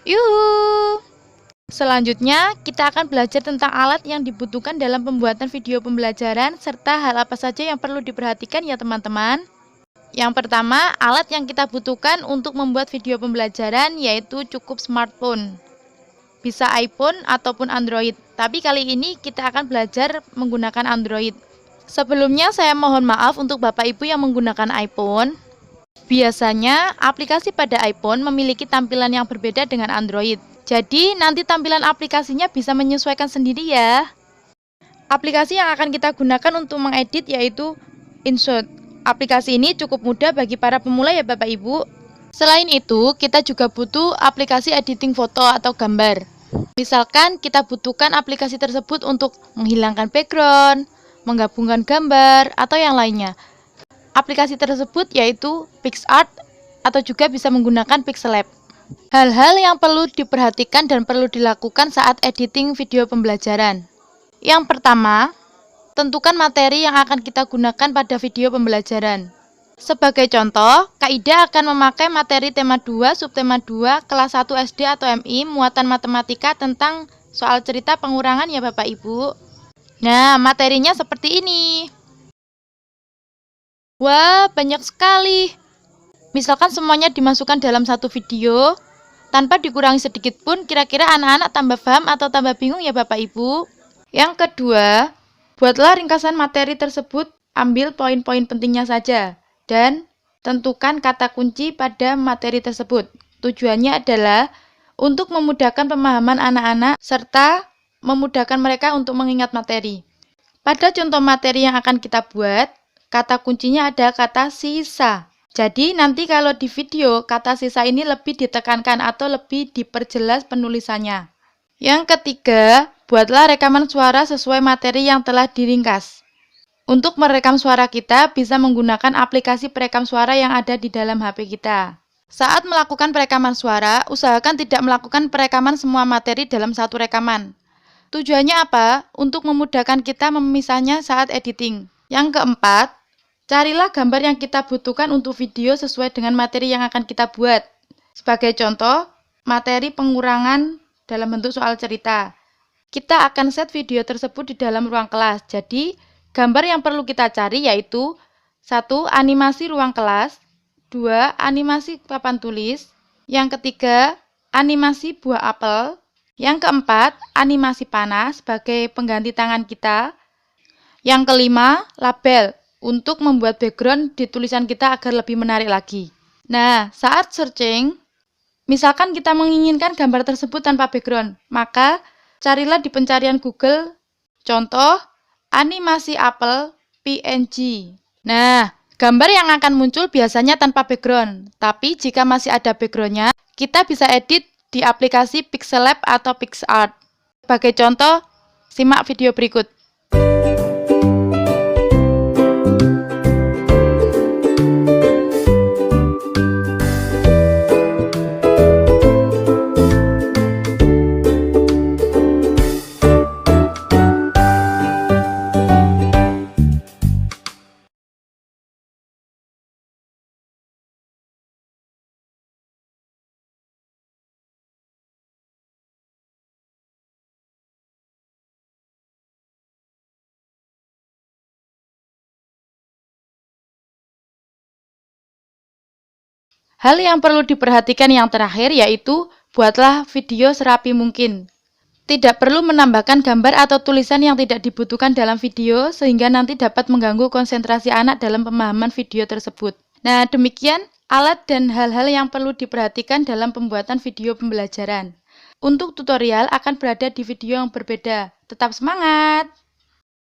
Yuhu! Selanjutnya, kita akan belajar tentang alat yang dibutuhkan dalam pembuatan video pembelajaran serta hal apa saja yang perlu diperhatikan ya teman-teman. Yang pertama, alat yang kita butuhkan untuk membuat video pembelajaran yaitu cukup smartphone. Bisa iPhone ataupun Android, tapi kali ini kita akan belajar menggunakan Android. Sebelumnya saya mohon maaf untuk Bapak Ibu yang menggunakan iPhone. Biasanya, aplikasi pada iPhone memiliki tampilan yang berbeda dengan Android. Jadi, nanti tampilan aplikasinya bisa menyesuaikan sendiri ya. Aplikasi yang akan kita gunakan untuk mengedit yaitu InShot. Aplikasi ini cukup mudah bagi para pemula ya Bapak Ibu. Selain itu, kita juga butuh aplikasi editing foto atau gambar. Misalkan kita butuhkan aplikasi tersebut untuk menghilangkan background, menggabungkan gambar, atau yang lainnya. Aplikasi tersebut yaitu PicsArt atau juga bisa menggunakan Pixellab. Hal-hal yang perlu diperhatikan dan perlu dilakukan saat editing video pembelajaran. Yang pertama, tentukan materi yang akan kita gunakan pada video pembelajaran. Sebagai contoh, Kak akan memakai materi tema 2, subtema 2, kelas 1 SD atau MI, muatan matematika tentang soal cerita pengurangan ya Bapak Ibu. Nah, materinya seperti ini. Wah, banyak sekali. Misalkan semuanya dimasukkan dalam satu video, tanpa dikurangi sedikit pun, kira-kira anak-anak tambah paham atau tambah bingung ya Bapak Ibu. Yang kedua, buatlah ringkasan materi tersebut, ambil poin-poin pentingnya saja, dan tentukan kata kunci pada materi tersebut. Tujuannya adalah untuk memudahkan pemahaman anak-anak, serta memudahkan mereka untuk mengingat materi. Pada contoh materi yang akan kita buat, kata kuncinya ada kata sisa. Jadi nanti kalau di video, kata sisa ini lebih ditekankan atau lebih diperjelas penulisannya. Yang ketiga, buatlah rekaman suara sesuai materi yang telah diringkas. Untuk merekam suara kita, bisa menggunakan aplikasi perekam suara yang ada di dalam HP kita. Saat melakukan perekaman suara, usahakan tidak melakukan perekaman semua materi dalam satu rekaman. Tujuannya apa? Untuk memudahkan kita memisahnya saat editing. Yang keempat, carilah gambar yang kita butuhkan untuk video sesuai dengan materi yang akan kita buat. Sebagai contoh, materi pengurangan dalam bentuk soal cerita. Kita akan set video tersebut di dalam ruang kelas. Jadi, gambar yang perlu kita cari yaitu 1. Animasi ruang kelas, 2. Animasi papan tulis, yang ketiga, animasi buah apel, yang keempat, animasi panah sebagai pengganti tangan kita, yang kelima, label untuk membuat background di tulisan kita agar lebih menarik lagi. Nah, saat searching, misalkan kita menginginkan gambar tersebut tanpa background, maka carilah di pencarian Google, contoh, animasi apel PNG. Nah, gambar yang akan muncul biasanya tanpa background, tapi jika masih ada backgroundnya, kita bisa edit di aplikasi Pixellab atau PicsArt. Sebagai contoh, simak video berikut. Hal yang perlu diperhatikan yang terakhir yaitu buatlah video serapi mungkin. Tidak perlu menambahkan gambar atau tulisan yang tidak dibutuhkan dalam video sehingga nanti dapat mengganggu konsentrasi anak dalam pemahaman video tersebut. Nah, demikian alat dan hal-hal yang perlu diperhatikan dalam pembuatan video pembelajaran. Untuk tutorial akan berada di video yang berbeda. Tetap semangat!